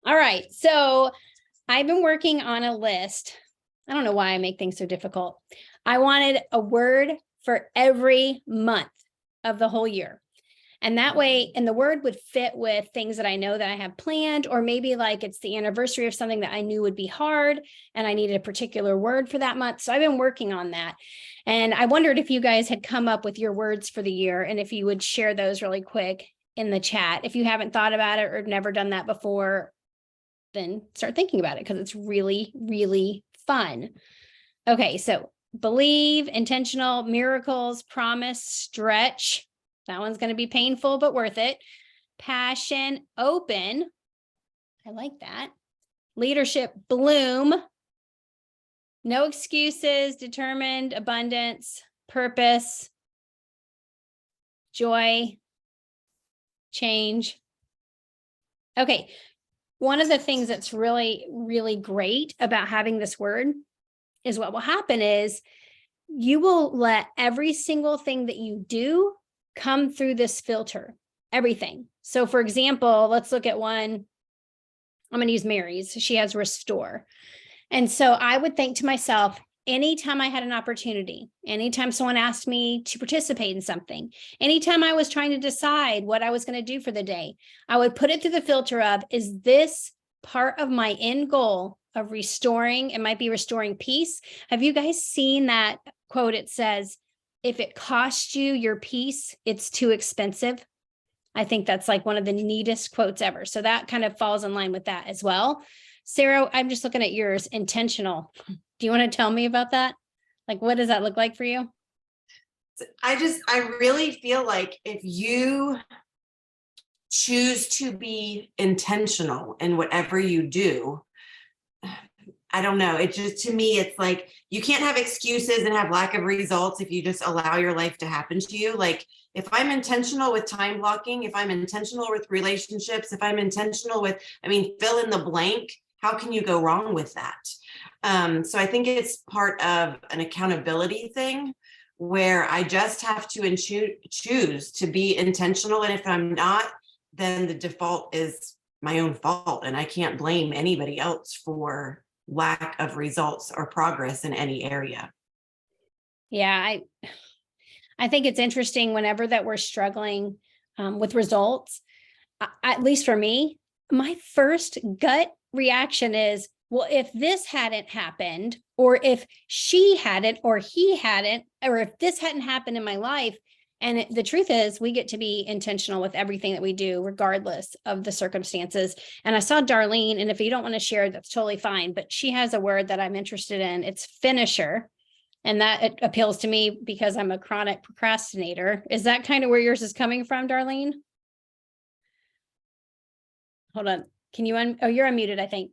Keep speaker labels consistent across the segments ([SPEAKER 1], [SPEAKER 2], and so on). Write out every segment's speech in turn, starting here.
[SPEAKER 1] All right. So I've been working on a list. I don't know why I make things so difficult. I wanted a word for every month of the whole year. And that way, and the word would fit with things that I know that I have planned, or maybe like it's the anniversary of something that I knew would be hard and I needed a particular word for that month. So I've been working on that. And I wondered if you guys had come up with your words for the year and if you would share those really quick in the chat. If you haven't thought about it or never done that before, then start thinking about it because it's really, really fun. Okay, so believe, intentional, miracles, promise, stretch. That one's going to be painful, but worth it. Passion, open. I like that. Leadership, bloom. No excuses, determined, abundance, purpose, joy, change. Okay. One of the things that's really, really great about having this word is what will happen is you will let every single thing that you do come through this filter, everything. So for example, let's look at one. I'm going to use Mary's. She has restore. And so I would think to myself, anytime I had an opportunity, anytime someone asked me to participate in something, anytime I was trying to decide what I was going to do for the day, I would put it through the filter of, is this part of my end goal of restoring? It might be restoring peace. Have you guys seen that quote? It says, if it costs you your peace, it's too expensive. I think that's like one of the neatest quotes ever. So that kind of falls in line with that as well. Sarah, I'm just looking at yours, intentional. Do you want to tell me about that? Like, what does that look like for you?
[SPEAKER 2] I really feel like if you choose to be intentional in whatever you do, I don't know. It just, to me, it's like you can't have excuses and have lack of results if you just allow your life to happen to you. Like if I'm intentional with time blocking, if I'm intentional with relationships, if I'm intentional with, fill in the blank, how can you go wrong with that? So I think it's part of an accountability thing where I just have to choose to be intentional. And if I'm not, then the default is my own fault. And I can't blame anybody else for lack of results or progress in any area.
[SPEAKER 1] Yeah, I think it's interesting whenever that we're struggling with results, at least for me, my first gut reaction is, well, if this hadn't happened, or if she hadn't, or he hadn't, or if this hadn't happened in my life. And the truth is, we get to be intentional with everything that we do, regardless of the circumstances. And I saw Darlene, and if you don't want to share, that's totally fine. But she has a word that I'm interested in. It's finisher. And that it appeals to me because I'm a chronic procrastinator. Is that kind of where yours is coming from, Darlene? Hold on. Can you oh, you're unmuted, I think.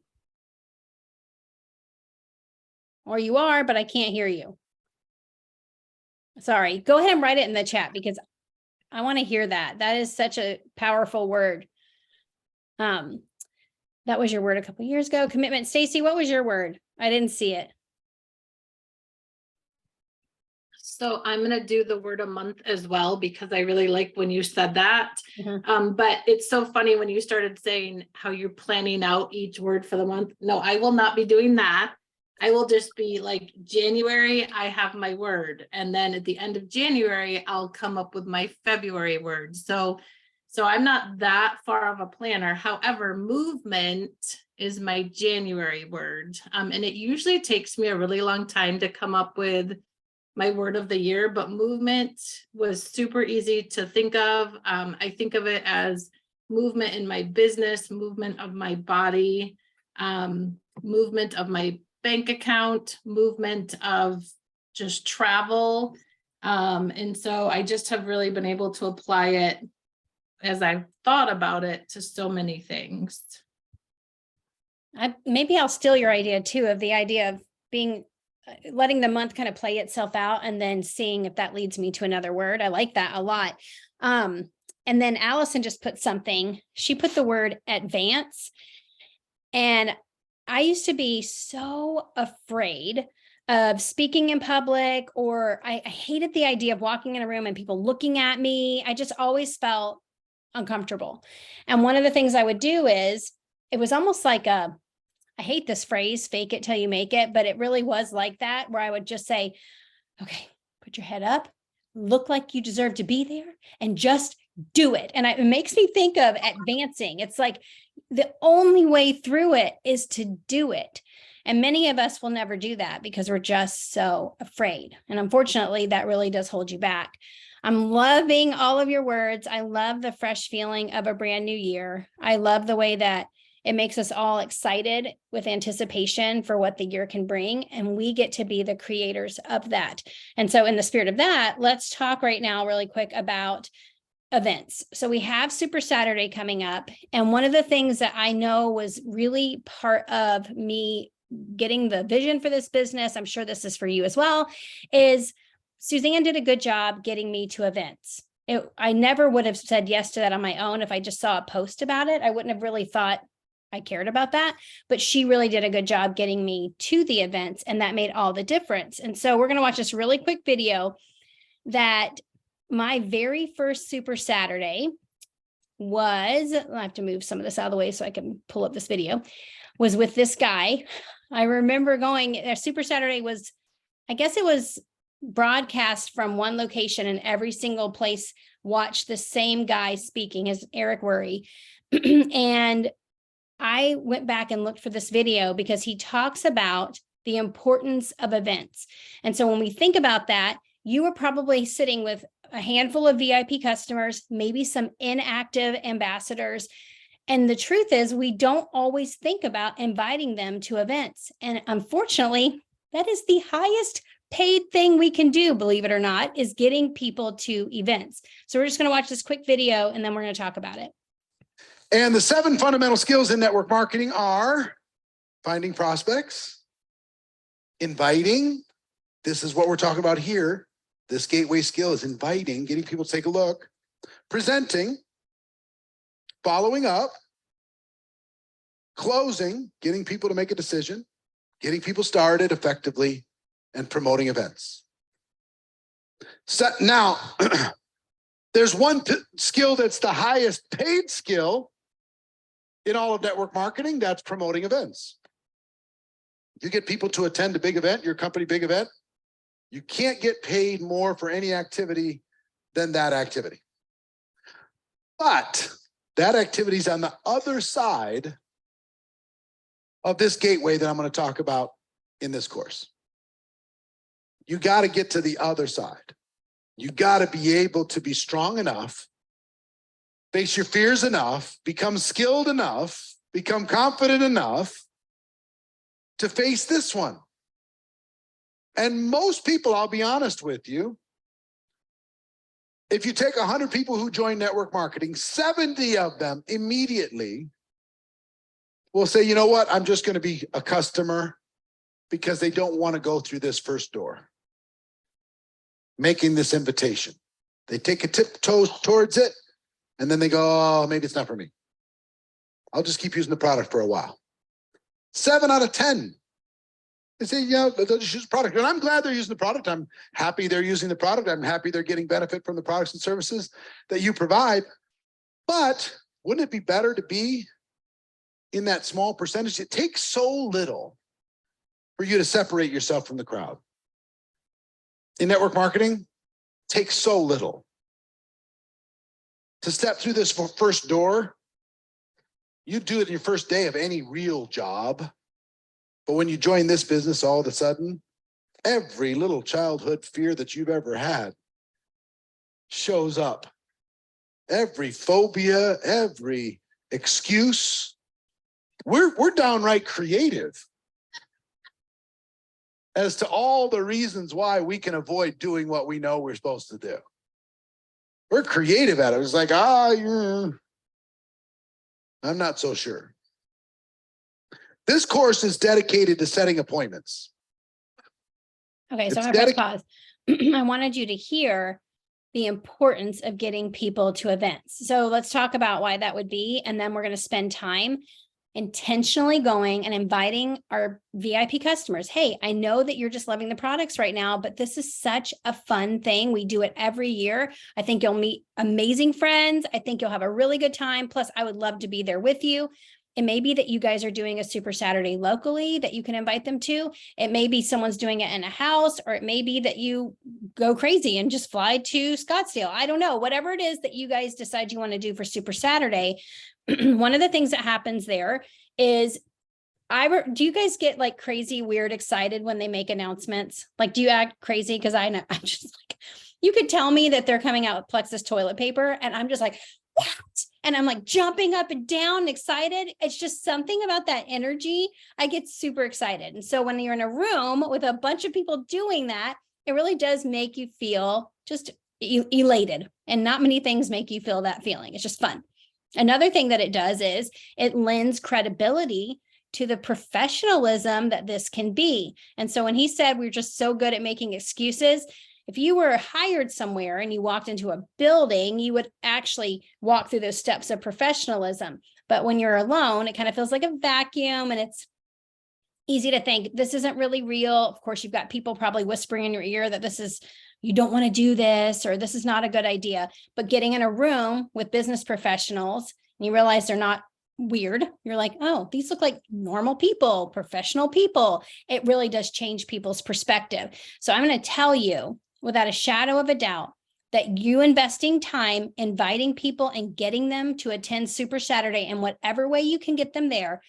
[SPEAKER 1] Or you are, but I can't hear you. Sorry. Go ahead and write it in the chat because I want to hear that. That is such a powerful word. That was your word a couple years ago. Commitment. Stacy, what was your word? I didn't see it.
[SPEAKER 3] So I'm going to do the word a month as well, because I really like when you said that. But it's so funny when you started saying how you're planning out each word for the month. No, I will not be doing that. I will just be like, January, I have my word. And then at the end of January, I'll come up with my February word. So I'm not that far of a planner. However, movement is my January word. And it usually takes me a really long time to come up with my word of the year, but movement was super easy to think of. I think of it as movement in my business, movement of my body, movement of my bank account, movement of just travel. And so I just have really been able to apply it as I've thought about it to so many things.
[SPEAKER 1] Maybe I'll steal your idea too, of the idea of letting the month kind of play itself out and then seeing if that leads me to another word. I like that a lot. And then Allison just put something, she put the word advance. And I used to be so afraid of speaking in public, or I hated the idea of walking in a room and people looking at me. I just always felt uncomfortable. And one of the things I would do is, it was almost like I hate this phrase, fake it till you make it, but it really was like that, where I would just say, okay, put your head up, look like you deserve to be there, and just do it. And it makes me think of advancing. It's like the only way through it is to do it. And many of us will never do that because we're just so afraid. And unfortunately, that really does hold you back. I'm loving all of your words. I love the fresh feeling of a brand new year. I love the way that it makes us all excited with anticipation for what the year can bring. And we get to be the creators of that. And so in the spirit of that, let's talk right now really quick about events. So we have Super Saturday coming up. And one of the things that I know was really part of me getting the vision for this business, I'm sure this is for you as well, is Suzanne did a good job getting me to events. I never would have said yes to that on my own. If I just saw a post about it, I wouldn't have really thought I cared about that, but she really did a good job getting me to the events, and that made all the difference. And so we're going to watch this really quick video that my very first Super Saturday was, I have to move some of this out of the way so I can pull up this video, was with this guy. I remember going, Super Saturday was, I guess it was broadcast from one location, and every single place watched the same guy speaking, as Eric Worre. And I went back and looked for this video because he talks about the importance of events. And so when we think about that, you were probably sitting with a handful of VIP customers, maybe some inactive ambassadors. And the truth is, we don't always think about inviting them to events. And unfortunately, that is the highest paid thing we can do, believe it or not, is getting people to events. So we're just going to watch this quick video and then we're going to talk about it.
[SPEAKER 4] And the 7 fundamental skills in network marketing are finding prospects, inviting. This is what we're talking about here. This gateway skill is inviting, getting people to take a look, presenting, following up, closing, getting people to make a decision, getting people started effectively, and promoting events. So now, there's one skill that's the highest paid skill in all of network marketing. That's promoting events. You get people to attend a big event, your company big event, you can't get paid more for any activity than that activity. But that activity is on the other side of this gateway that I'm going to talk about in this course. You got to get to the other side. You got to be able to be strong enough, face your fears enough, become skilled enough, become confident enough to face this one. And most people, I'll be honest with you, if you take 100 people who join network marketing, 70 of them immediately will say, you know what, I'm just going to be a customer, because they don't want to go through this first door, making this invitation. They take a tiptoe towards it, and then they go, oh, maybe it's not for me. I'll just keep using the product for a while. 7 out of 10. They say, yeah, they'll just use the product. And I'm glad they're using the product. I'm happy they're using the product. I'm happy they're getting benefit from the products and services that you provide. But wouldn't it be better to be in that small percentage? It takes so little for you to separate yourself from the crowd. In network marketing, it takes so little. To step through this first door, you do it in your first day of any real job. But when you join this business, all of a sudden, every little childhood fear that you've ever had shows up. Every phobia, every excuse. We're downright creative as to all the reasons why we can avoid doing what we know we're supposed to do. We're creative at it. It's like, yeah, I'm not so sure. This course is dedicated to setting appointments.
[SPEAKER 1] Okay, so
[SPEAKER 4] It's
[SPEAKER 1] I'm going to press pause. I wanted you to hear the importance of getting people to events. So let's talk about why that would be. And then we're going to spend time intentionally going and inviting our VIP customers. Hey, I know that you're just loving the products right now, but this is such a fun thing. We do it every year. I think you'll meet amazing friends. I think you'll have a really good time. Plus, I would love to be there with you. It may be that you guys are doing a Super Saturday locally that you can invite them to. It may be someone's doing it in a house, or it may be that you go crazy and just fly to Scottsdale. I don't know, whatever it is that you guys decide you want to do for Super Saturday. One of the things that happens there is do you guys get like crazy, weird, excited when they make announcements? Like, do you act crazy? Because I know I'm just like, you could tell me that they're coming out with Plexus toilet paper, and I'm just like, what? And I'm like jumping up and down and excited. It's just something about that energy. I get super excited. And so when you're in a room with a bunch of people doing that, it really does make you feel just elated. And not many things make you feel that feeling. It's just fun. Another thing that it does is it lends credibility to the professionalism that this can be. And so when he said we're just so good at making excuses, if you were hired somewhere and you walked into a building, you would actually walk through those steps of professionalism. But when you're alone, it kind of feels like a vacuum, and it's easy to think this isn't really real. Of course, you've got people probably whispering in your ear that you don't want to do this, or this is not a good idea. But getting in a room with business professionals and you realize they're not weird, you're like, oh, these look like normal people, professional people. It really does change people's perspective. So I'm going to tell you without a shadow of a doubt that you investing time, inviting people and getting them to attend Super Saturday in whatever way you can get them there,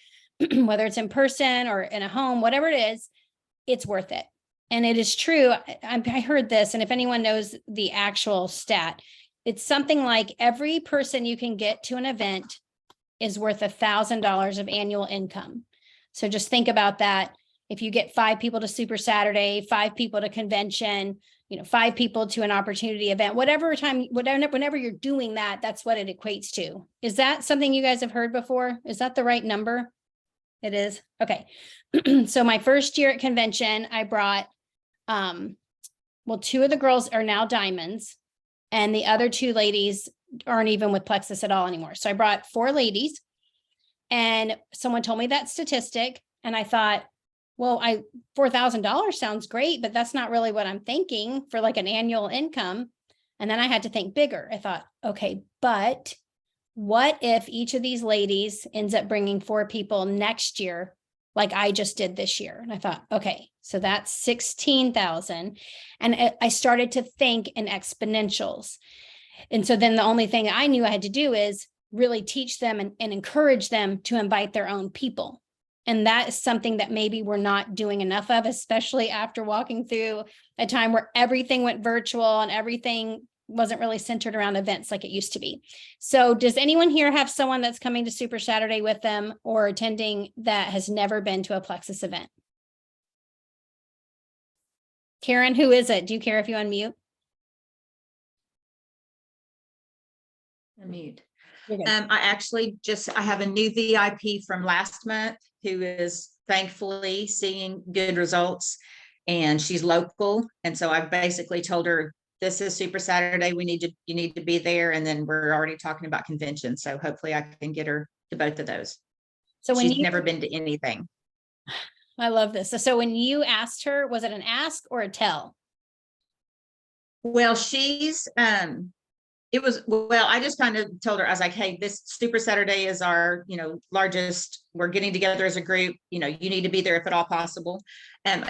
[SPEAKER 1] whether it's in person or in a home, whatever it is, it's worth it. And it is true. I heard this, and if anyone knows the actual stat, it's something like every person you can get to an event is worth $1,000 of annual income. So just think about that. If you get 5 people to Super Saturday, 5 people to convention, 5 people to an opportunity event, whenever you're doing that, that's what it equates to. Is that something you guys have heard before? Is that the right number? It is. Okay. So my first year at convention, I brought, 2 of the girls are now diamonds, and the other 2 ladies aren't even with Plexus at all anymore. So I brought 4 ladies, and someone told me that statistic, and I thought, well, $4,000 sounds great, but that's not really what I'm thinking for like an annual income. And then I had to think bigger. I thought, okay, but what if each of these ladies ends up bringing 4 people next year, like I just did this year? And I thought, okay, so that's 16,000. And I started to think in exponentials. And so then the only thing I knew I had to do is really teach them and encourage them to invite their own people. And that is something that maybe we're not doing enough of, especially after walking through a time where everything went virtual and everything wasn't really centered around events like it used to be. So does anyone here have someone that's coming to Super Saturday with them or attending that has never been to a Plexus event? Karen, who is it? Do you care if you unmute?
[SPEAKER 5] Unmute.
[SPEAKER 1] You're good.
[SPEAKER 5] I have a new VIP from last month who is thankfully seeing good results, and she's local. And so I've basically told her, this is Super Saturday. You need to be there. And then we're already talking about convention. So hopefully I can get her to both of those.
[SPEAKER 1] So when
[SPEAKER 5] She's never been to anything.
[SPEAKER 1] I love this. So when you asked her, was it an ask or a tell?
[SPEAKER 5] Well, I just kind of told her, I was like, hey, this Super Saturday is our, largest, we're getting together as a group, you need to be there if at all possible.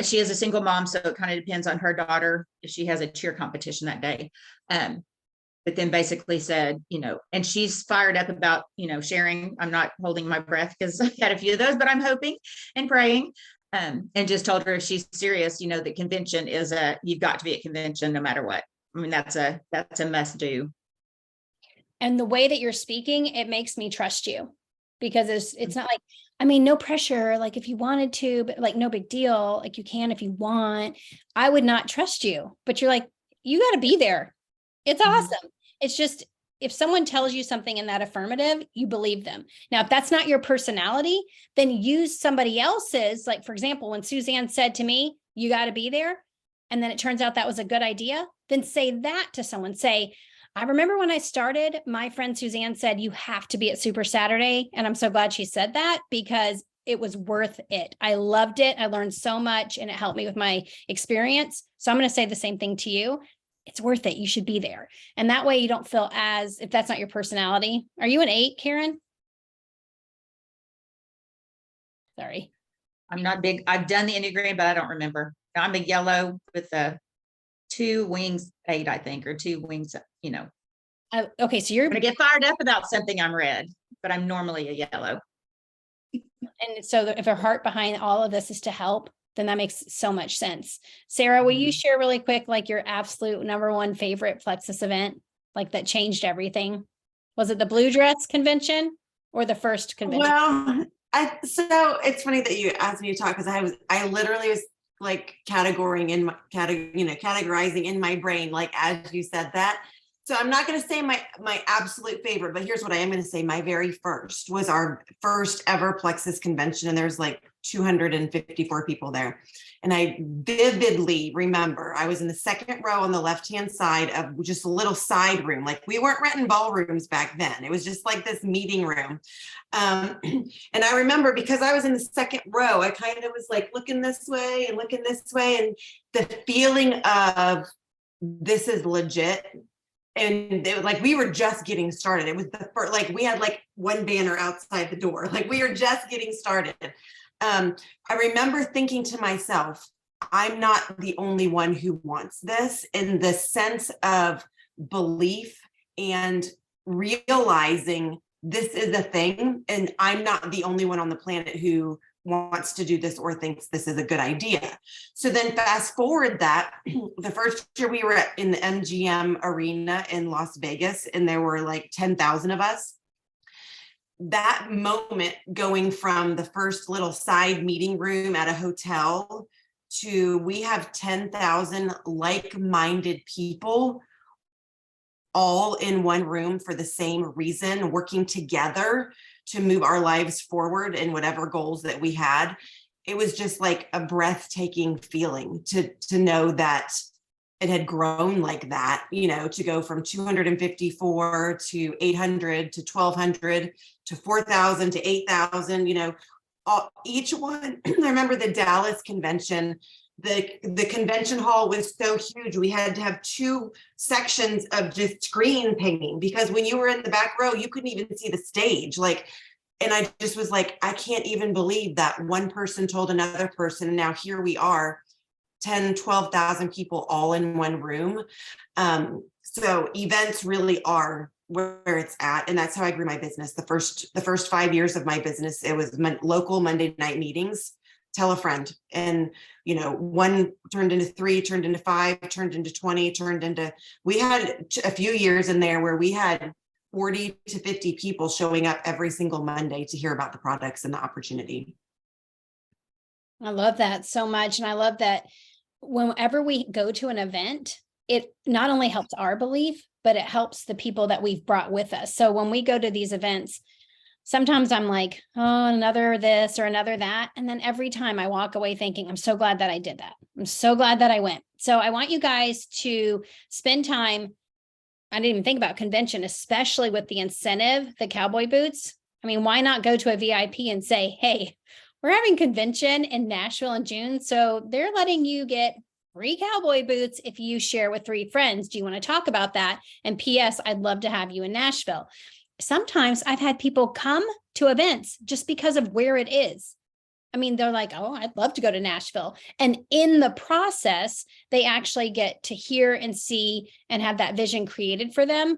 [SPEAKER 5] She is a single mom, so it kind of depends on her daughter if she has a cheer competition that day. But then basically said, and she's fired up about, sharing. I'm not holding my breath because I've had a few of those, but I'm hoping and praying. And just told her if she's serious, the convention is you've got to be at convention no matter what. I mean, that's a must do.
[SPEAKER 1] And the way that you're speaking, it makes me trust you, because it's not like, no pressure. Like if you wanted to, but like, no big deal. Like you can, if you want. I would not trust you, but you're like, you got to be there. It's awesome. It's just, if someone tells you something in that affirmative, you believe them. Now, if that's not your personality, then use somebody else's. Like, for example, when Suzanne said to me, you got to be there, and then it turns out that was a good idea, then say that to someone. Say, I remember when I started, my friend Suzanne said, you have to be at Super Saturday. And I'm so glad she said that, because it was worth it. I loved it. I learned so much, and it helped me with my experience. So I'm going to say the same thing to you. It's worth it. You should be there. And that way you don't feel if that's not your personality. Are you an 8, Karen? Sorry.
[SPEAKER 5] I'm not big. I've done the Enneagram, but I don't remember. I'm a yellow with a 2 wings 8, I think, or 2 wings, you know.
[SPEAKER 1] Okay, so you're,
[SPEAKER 5] When I get fired up about something, I'm red, but I'm normally a yellow.
[SPEAKER 1] and so if our heart behind all of this is to help, then that makes so much sense. Sarah, will you share really quick, like your absolute number one favorite Plexus event, like that changed everything? Was it the blue dress convention or the first convention?
[SPEAKER 2] Well, so it's funny that you asked me to talk because I literally was like categorizing in my brain, like as you said that. So I'm not going to say my absolute favorite, but here's what I am going to say. My very first was our first ever Plexus convention, and there's like 254 people there. And I vividly remember I was in the second row on the left-hand side of just a little side room. Like we weren't renting ballrooms back then. It was just like this meeting room. And I remember because I was in the second row, I kind of was like looking this way and looking this way. And the feeling of this is legit. And they, like we were just getting started. It was the first, like we had like one banner outside the door. Like we were just getting started. I remember thinking to myself, I'm not the only one who wants this, in the sense of belief and realizing this is a thing. And I'm not the only one on the planet who wants to do this or thinks this is a good idea. So then fast forward that the first year we were in the MGM arena in Las Vegas, and there were like 10,000 of us. That moment going from the first little side meeting room at a hotel to we have 10,000 like-minded people all in one room for the same reason, working together to move our lives forward in whatever goals that we had. It was just like a breathtaking feeling to know that it had grown like that, you know, to go from 254 to 800 to 1,200 to 4,000 to 8,000, you know, each one. I remember the Dallas convention, the convention hall was so huge. We had to have 2 sections of just screen painting because when you were in the back row, you couldn't even see the stage. Like, and I just was like, I can't even believe that one person told another person. And now here we are, 10, 12,000 people all in one room. So events really are where it's at. And that's how I grew my business. The first 5 years of my business, it was local Monday night meetings, tell a friend. And, you know, 1 turned into 3, turned into 5, turned into 20, we had a few years in there where we had 40 to 50 people showing up every single Monday to hear about the products and the opportunity.
[SPEAKER 1] I love that so much. And I love that whenever we go to an event, it not only helps our belief, but it helps the people that we've brought with us. So when we go to these events, sometimes I'm like, oh, another this or another that. And then every time I walk away thinking, I'm so glad that I did that. I'm so glad that I went. So I want you guys to spend time. I didn't even think about convention, especially with the incentive, the cowboy boots. I mean, why not go to a VIP and say, hey, we're having convention in Nashville in June. So they're letting you get free cowboy boots if you share with 3 friends. Do you want to talk about that? And PS, I'd love to have you in Nashville. Sometimes I've had people come to events just because of where it is. I mean, they're like, oh, I'd love to go to Nashville. And in the process, they actually get to hear and see and have that vision created for them.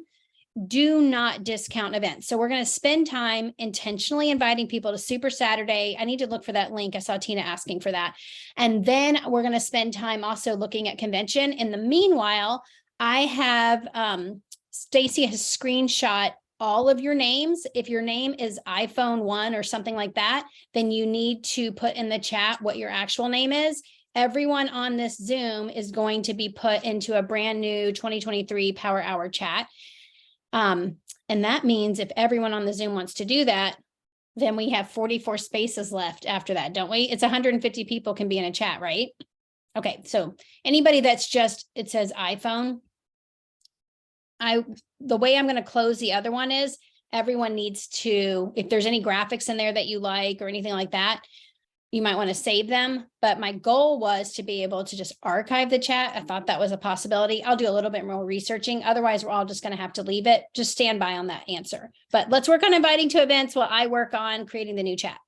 [SPEAKER 1] Do not discount events. So we're going to spend time intentionally inviting people to Super Saturday. I need to look for that link. I saw Tina asking for that. And then we're going to spend time also looking at convention. In the meanwhile, I have Stacy has screenshot all of your names. If your name is iPhone 1 or something like that, then you need to put in the chat what your actual name is. Everyone on this Zoom is going to be put into a brand new 2023 Power Hour chat. And that means if everyone on the Zoom wants to do that, then we have 44 spaces left after that, don't we? It's 150 people can be in a chat, right? Okay, so anybody that's just, it says iPhone. The way I'm going to close the other one is everyone needs to, if there's any graphics in there that you like or anything like that, you might want to save them. But my goal was to be able to just archive the chat. I thought that was a possibility. I'll do a little bit more researching. Otherwise, we're all just going to have to leave it. Just stand by on that answer. But let's work on inviting to events while I work on creating the new chat.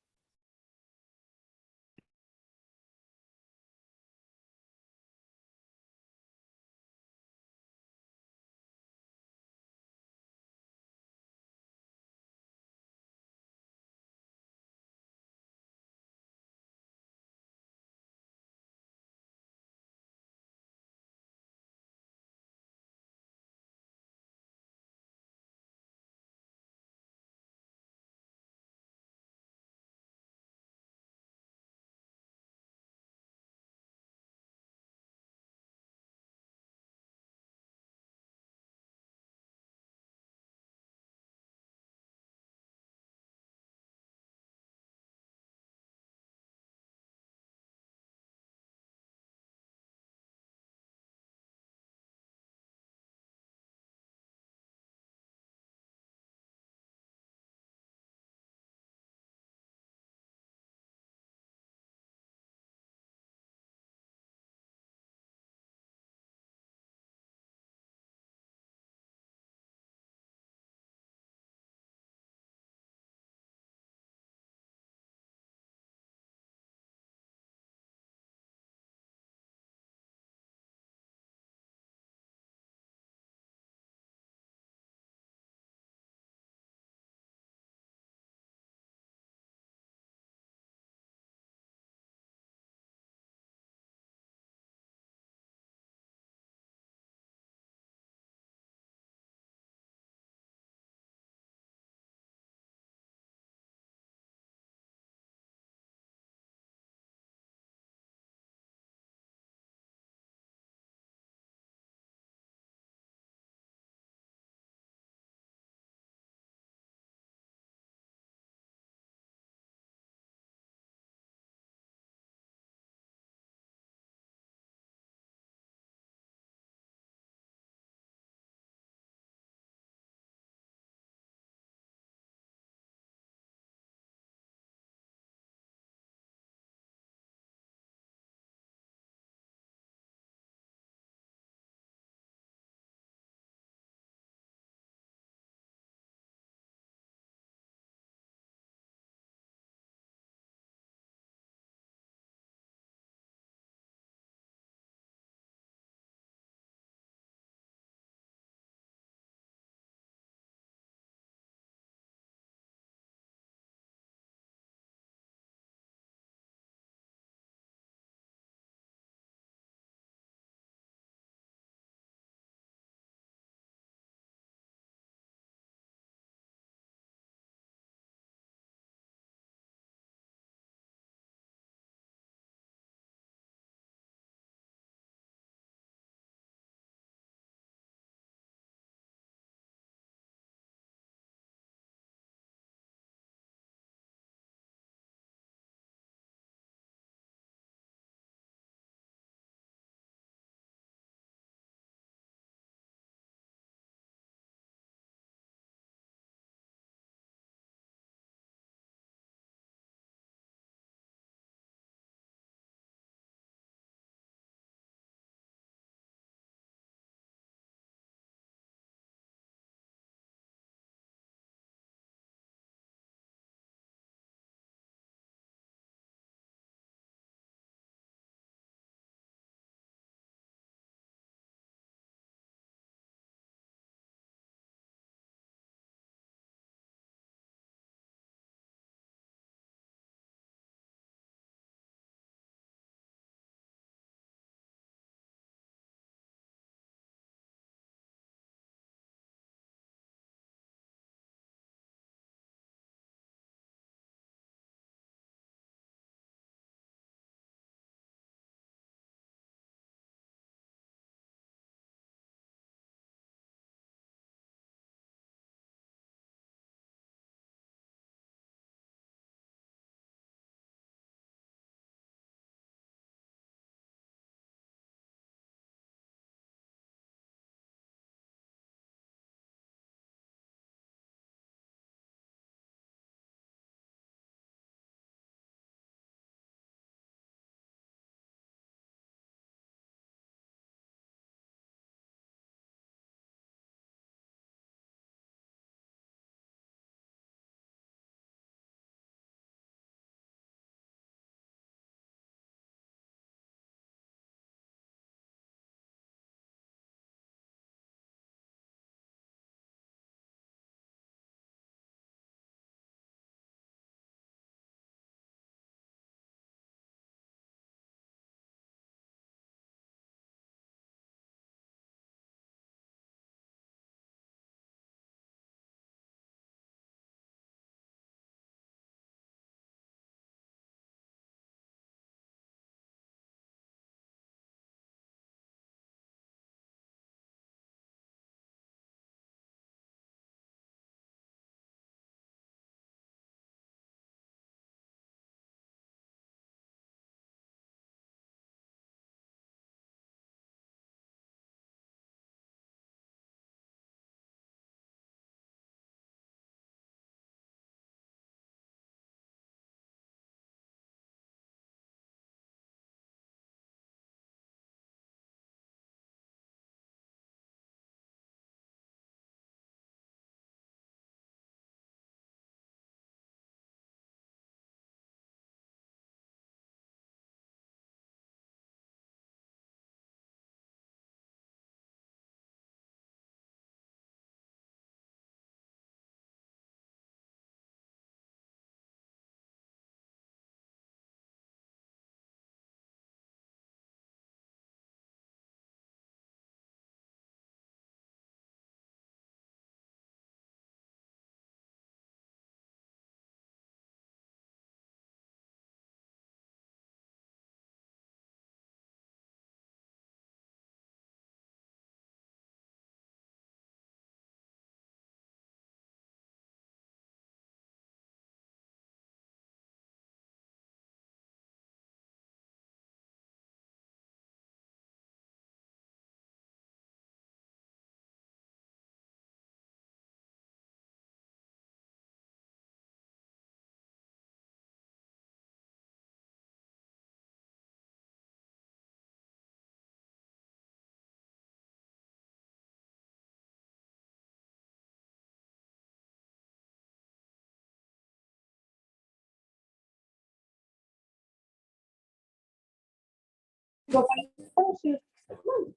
[SPEAKER 6] Go find your parachute. Come on.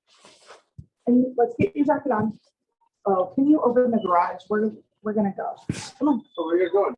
[SPEAKER 6] And let's get your jacket on. Oh, can you open the garage? We're gonna go. Come on.
[SPEAKER 7] So where you going?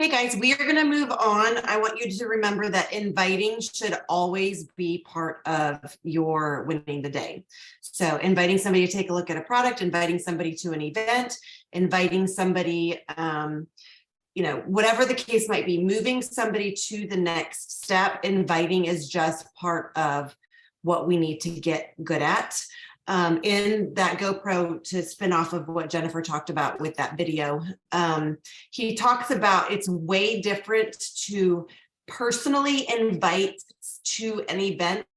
[SPEAKER 2] Hey guys, we are going to move on. I want you to remember that inviting should always be part of your winning the day. So inviting somebody to take a look at a product, inviting somebody to an event, inviting somebody, whatever the case might be, moving somebody to the next step, inviting is just part of what we need to get good at. In that GoPro, to spin off of what Jennifer talked about with that video, he talks about it's way different to personally invite to an event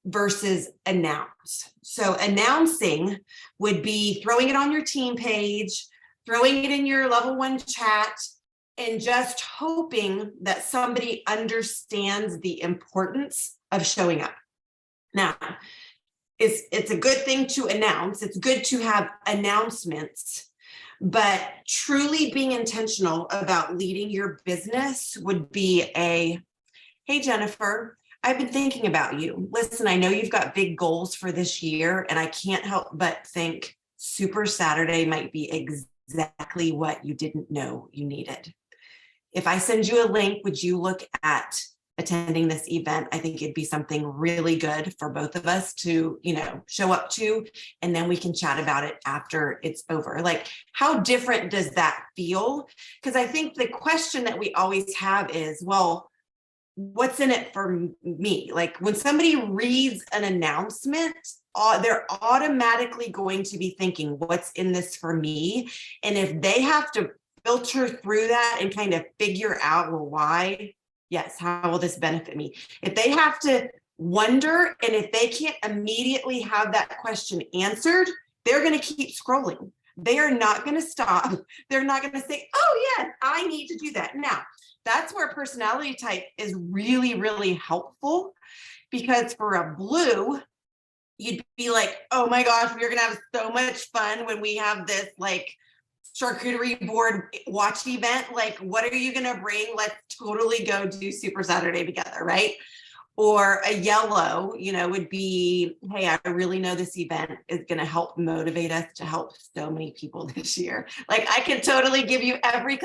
[SPEAKER 2] versus announce. So announcing would be throwing it on your team page, throwing it in your level 1 chat, and just hoping that somebody understands the importance of showing up. Now, it's a good thing to announce. It's good to have announcements, but truly being intentional about leading your business would be hey, Jennifer, I've been thinking about you. Listen, I know you've got big goals for this year, and I can't help but think Super Saturday might be exactly what you didn't know you needed. If I send you a link, would you look at attending this event? I think it'd be something really good for both of us to, show up to, and then we can chat about it after it's over. Like, how different does that feel? Because I think the question that we always have is, well, what's in it for me? Like, when somebody reads an announcement, they're automatically going to be thinking, what's in this for me? And if they have to filter through that and kind of figure out, well, why? Yes, how will this benefit me? If they have to wonder, and if they can't immediately have that question answered, they're going to keep scrolling. They are not going to stop. They're not going to say, oh, yeah, I need to do that. Now, that's where personality type is really, really helpful, because for a blue, you'd be like, oh my gosh, we're going to have so much fun when we have this charcuterie board watch event. Like, what are you going to bring? Let's totally go do Super Saturday together, right? Or a yellow, would be, hey, I really know this event is going to help motivate us to help so many people this year. Like, I could totally give you every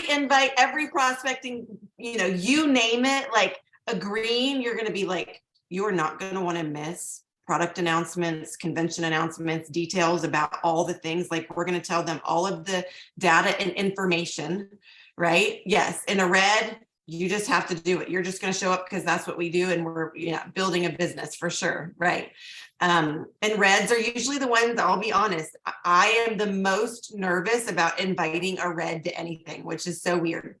[SPEAKER 2] invite, every prospecting, you name it, like a green, you're going to be like, you're not going to want to miss product announcements, convention announcements, details about all the things. Like, we're going to tell them all of the data and information, right? Yes. In a red, you just have to do it. You're just going to show up because that's what we do. And we're building a business for sure. Right. And reds are usually the ones, I'll be honest, I am the most nervous about inviting a red to anything, which is so weird.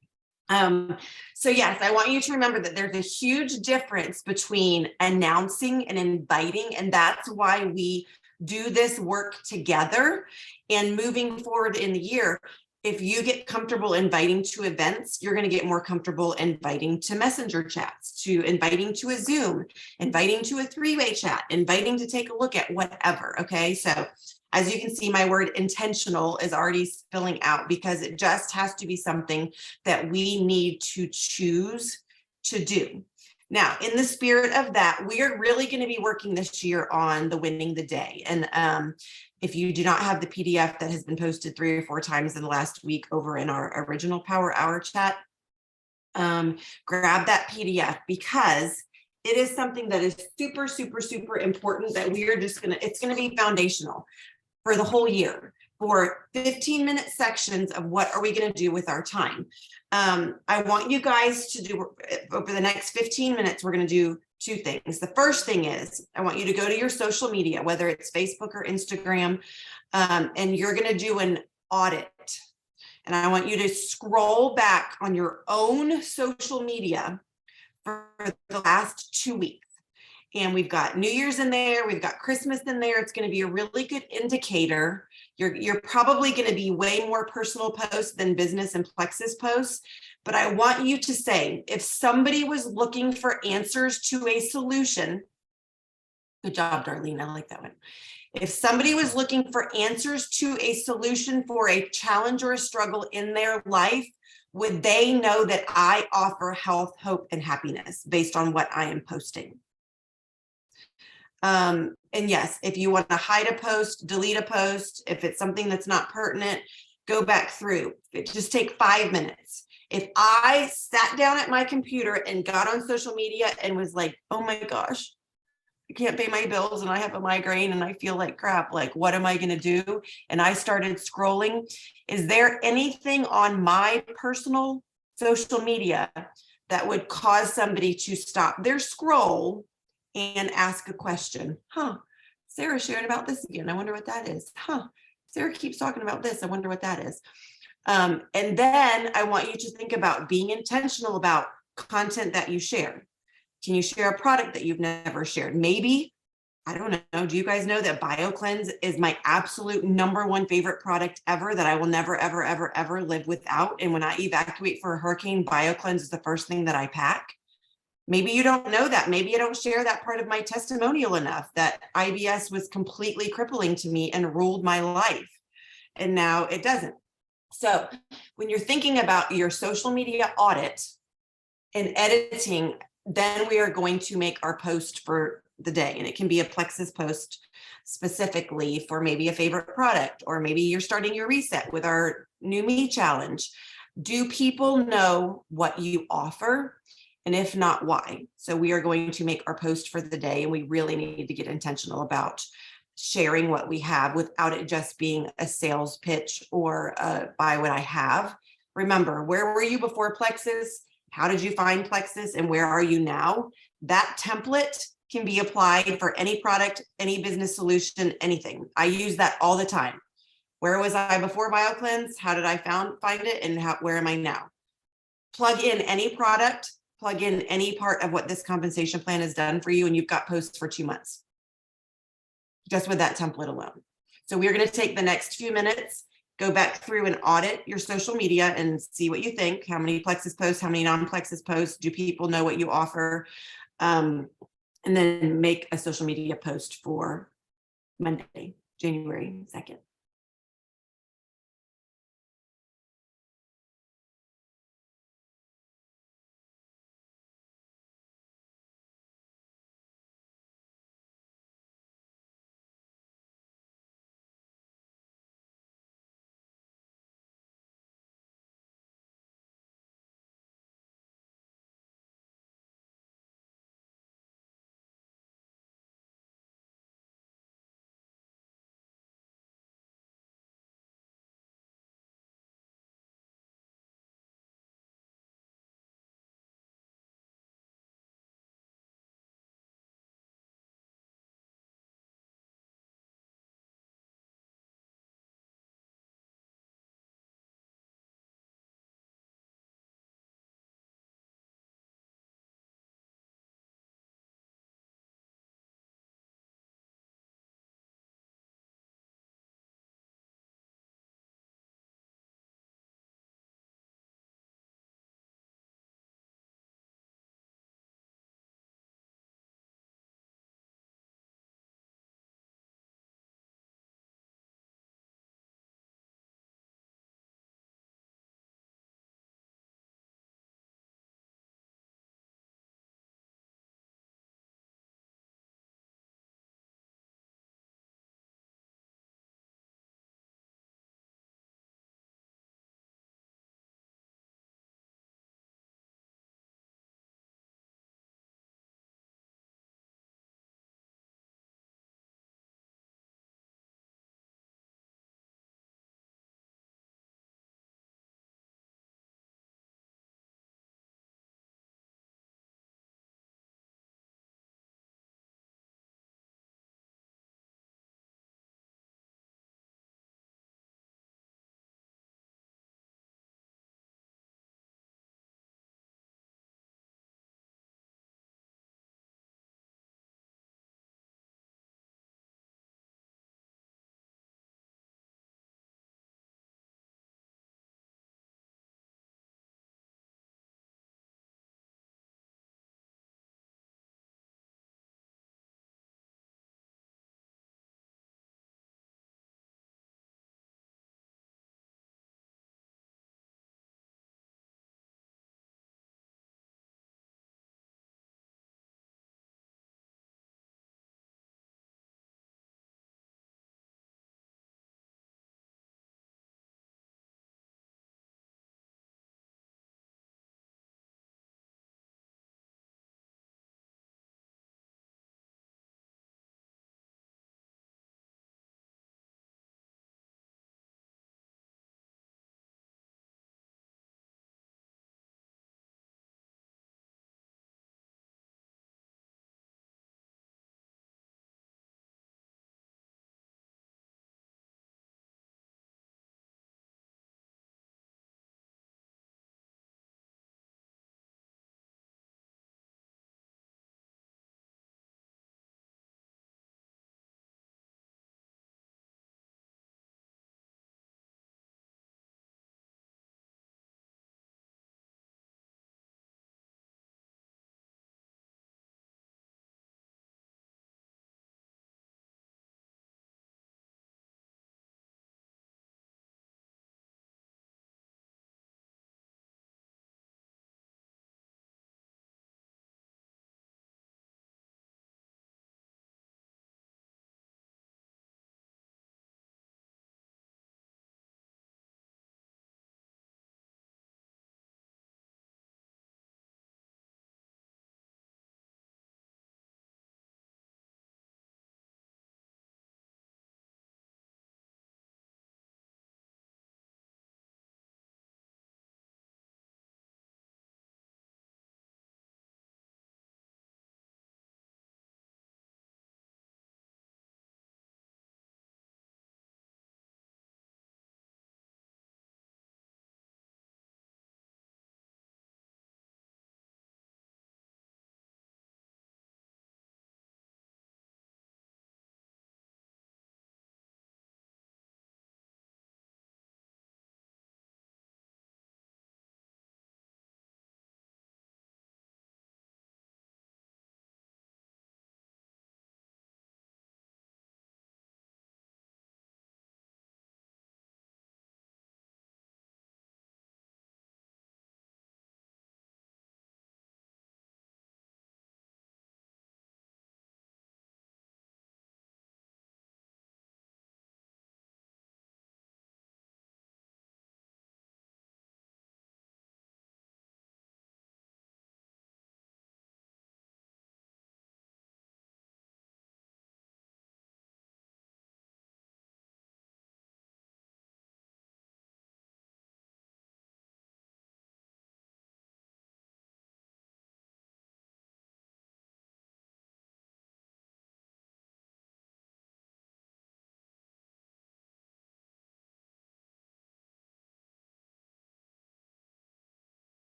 [SPEAKER 2] So yes, I want you to remember that there's a huge difference between announcing and inviting, and that's why we do this work together. And moving forward in the year, if you get comfortable inviting to events, you're going to get more comfortable inviting to messenger chats, to inviting to a Zoom, inviting to a 3-way chat, inviting to take a look at whatever. Okay, so as you can see, my word intentional is already spilling out, because it just has to be something that we need to choose to do. Now, in the spirit of that, we are really going to be working this year on the winning the day. And if you do not have the PDF that has been posted 3 or 4 times in the last week over in our original Power Hour chat, grab that PDF, because it is something that is super, super, super important that we are just it's going to be foundational for the whole year, for 15-minute sections of what are we going to do with our time. I want you guys to do, over the next 15 minutes, we're going to do 2 things. The first thing is, I want you to go to your social media, whether it's Facebook or Instagram, and you're going to do an audit. And I want you to scroll back on your own social media for the last 2 weeks. And we've got New Year's in there. We've got Christmas in there. It's going to be a really good indicator. You're probably going to be way more personal posts than business and Plexus posts. But I want you to say, if somebody was looking for answers to a solution, good job, Darlene. I like that one. If somebody was looking for answers to a solution for a challenge or a struggle in their life, would they know that I offer health, hope, and happiness based on what I am posting? And yes, if you want to hide a post, delete a post, if it's something that's not pertinent, go back through. Just take 5 minutes. If I sat down at my computer and got on social media and was like, oh my gosh, I can't pay my bills and I have a migraine and I feel like crap, like what am I going to do? And I started scrolling. Is there anything on my personal social media that would cause somebody to stop their scroll and ask a question? Sarah shared about this again. I wonder what that is. Sarah keeps talking about this. I wonder what that is. And then I want you to think about being intentional about content that you share. Can you share a product that you've never shared? Maybe, I don't know. Do you guys know that BioCleanse is my absolute #1 favorite product ever that I will never, ever, ever, ever live without? And when I evacuate for a hurricane, BioCleanse is the first thing that I pack. Maybe you don't know that. Maybe I don't share that part of my testimonial enough, that IBS was completely crippling to me and ruled my life. And now it doesn't. So when you're thinking about your social media audit and editing, then we are going to make our post for the day. And it can be a Plexus post specifically for maybe a favorite product, or maybe you're starting your reset with our New Me challenge. Do people know what you offer? And if not, why? So we are going to make our post for the day, and we really need to get intentional about sharing what we have without it just being a sales pitch or buy what I have. Remember, where were you before Plexus? How did you find Plexus, and where are you now? That template can be applied for any product, any business solution, anything. I use that all the time. Where was I before BioCleanse? How did I find it? And where am I now? Plug in any product, plug in any part of what this compensation plan has done for you, and you've got posts for 2 months. Just with that template alone. So we're going to take the next few minutes, go back through and audit your social media and see what you think. How many Plexus posts, how many non-Plexus posts? Do people know what you offer? And then make a social media post for Monday, January 2nd.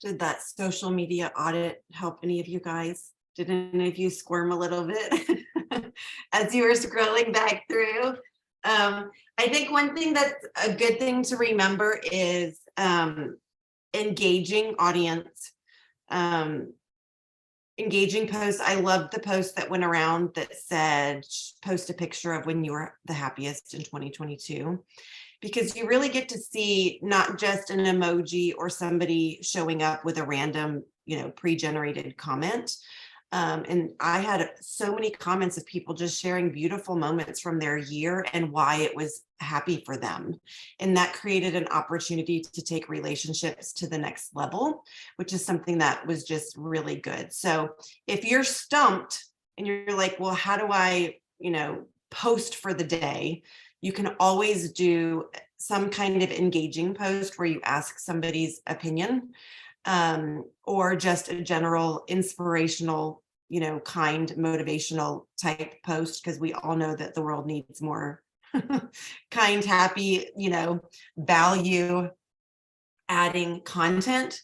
[SPEAKER 2] Did that social media audit help any of you guys? Did any of you squirm a little bit as you were scrolling back through? I think one thing that's a good thing to remember is engaging audience. Engaging posts. I loved the post that went around that said, post a picture of when you were the happiest in 2022. Because you really get to see not just an emoji or somebody showing up with a random, pre-generated comment. And I had so many comments of people just sharing beautiful moments from their year and why it was happy for them. And that created an opportunity to take relationships to the next level, which is something that was just really good. So if you're stumped and you're like, well, how do I, post for the day? You can always do some kind of engaging post where you ask somebody's opinion, or just a general inspirational, kind motivational type post, because we all know that the world needs more kind, happy, value adding content.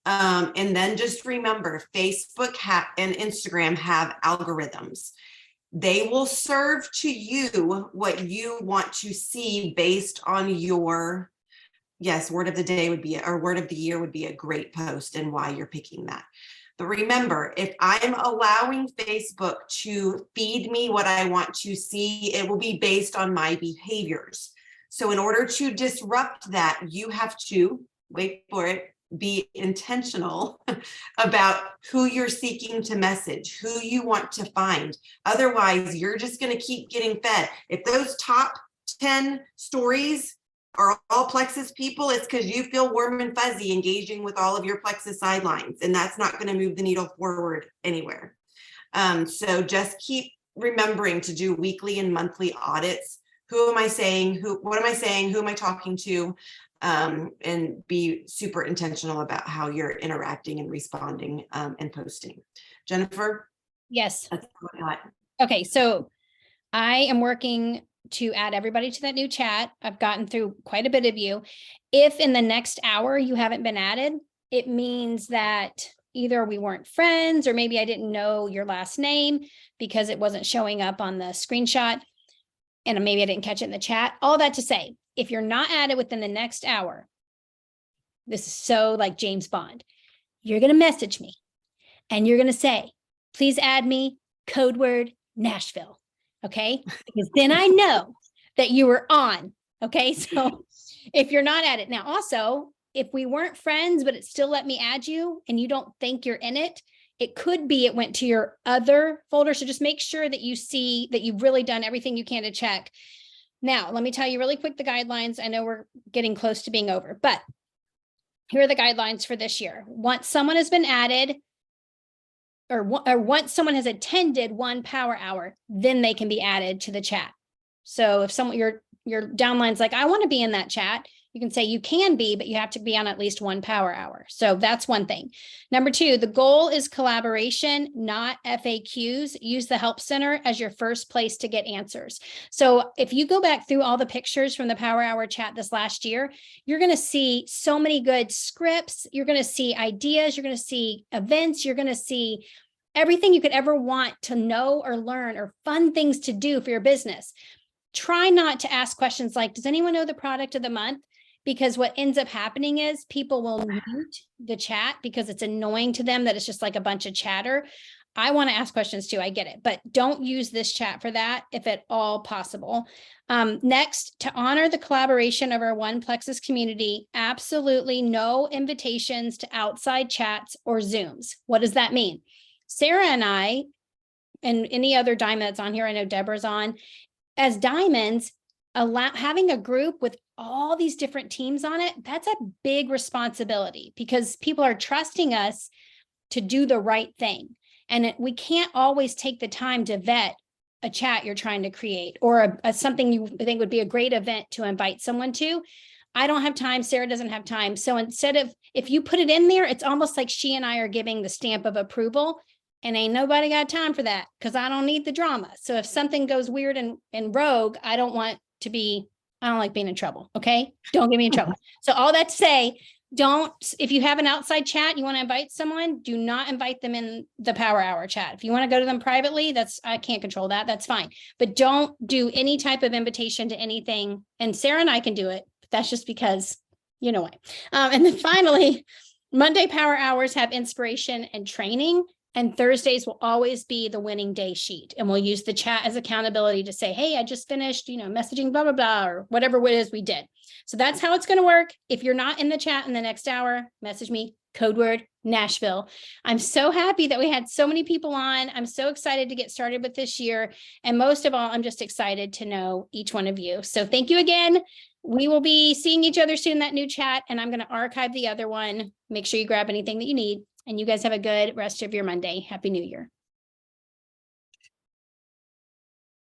[SPEAKER 2] And then just remember, Facebook and Instagram have algorithms. They will serve to you what you want to see based on your, yes, word of the day would be, or word of the year would be a great post and why you're picking that. But remember, if I'm allowing Facebook to feed me what I want to see, it will be based on my behaviors. So in order to disrupt that, you have to, wait for it, be intentional about who you're seeking to message, who you want to find. Otherwise, you're just going to keep getting fed. If those top 10 stories are all Plexus people, it's because you feel warm and fuzzy engaging with all of your Plexus sidelines, and that's not going to move the needle forward anywhere. So just keep remembering to do weekly and monthly audits. Who am I saying? What am I saying? Who am I talking to? And be super intentional about how you're interacting and responding and posting. Jennifer?
[SPEAKER 1] Yes.
[SPEAKER 2] That's what I got.
[SPEAKER 1] Okay, so I am working to add everybody to that new chat. I've gotten through quite a bit of you. If in the next hour you haven't been added, it means that either we weren't friends, or maybe I didn't know your last name because it wasn't showing up on the screenshot, and maybe I didn't catch it in the chat. All that to say, if you're not added within the next hour, this is so like James Bond, you're going to message me and you're going to say, please add me, code word Nashville. Okay. Because then I know that you were on. Okay. So if you're not at it now, also, if we weren't friends, but it still let me add you and you don't think you're in it, it could be it went to your other folder. So just make sure that you see that you've really done everything you can to check. Now, let me tell you really quick the guidelines. I know we're getting close to being over, but here are the guidelines for this year. Once someone has been added, or once someone has attended 1 power hour, then they can be added to the chat. So if someone, your downline's like, I want to be in that chat, you can say you can be, but you have to be on at least 1 power hour. So that's one thing. Number 2, the goal is collaboration, not FAQs. Use the Help Center as your first place to get answers. So if you go back through all the pictures from the Power Hour chat this last year, you're going to see so many good scripts. You're going to see ideas. You're going to see events. You're going to see everything you could ever want to know or learn, or fun things to do for your business. Try not to ask questions like, does anyone know the product of the month? Because what ends up happening is people will mute the chat because it's annoying to them that it's just like a bunch of chatter. I want to ask questions too. I get it, but don't use this chat for that if at all possible. Next, to honor the collaboration of our One Plexus community, absolutely no invitations to outside chats or Zooms. What does that mean? Sarah and I, and any other diamond that's on here, I know Deborah's on, as diamonds, having a group with all these different teams on it, that's a big responsibility because people are trusting us to do the right thing. And we can't always take the time to vet a chat you're trying to create, or something you think would be a great event to invite someone to. I don't have time. Sarah doesn't have time. So instead of, if you put it in there, it's almost like she and I are giving the stamp of approval, and ain't nobody got time for that because I don't need the drama. So if something goes weird and rogue, I don't like being in trouble. Okay. Don't get me in trouble. So all that to say, don't, if you have an outside chat, you want to invite someone, do not invite them in the Power Hour chat. If you want to go to them privately, I can't control that. That's fine. But don't do any type of invitation to anything. And Sarah and I can do it. But that's just because, you know why. And then finally, Monday Power Hours have inspiration and training. And Thursdays will always be the winning day sheet. And we'll use the chat as accountability to say, hey, I just finished, messaging, blah, blah, blah, or whatever it is we did. So that's how it's going to work. If you're not in the chat in the next hour, message me, code word Nashville. I'm so happy that we had so many people on. I'm so excited to get started with this year. And most of all, I'm just excited to know each one of you. So thank you again. We will be seeing each other soon in that new chat, and I'm going to archive the other one. Make sure you grab anything that you need. And you guys have a good rest of your Monday. Happy New Year.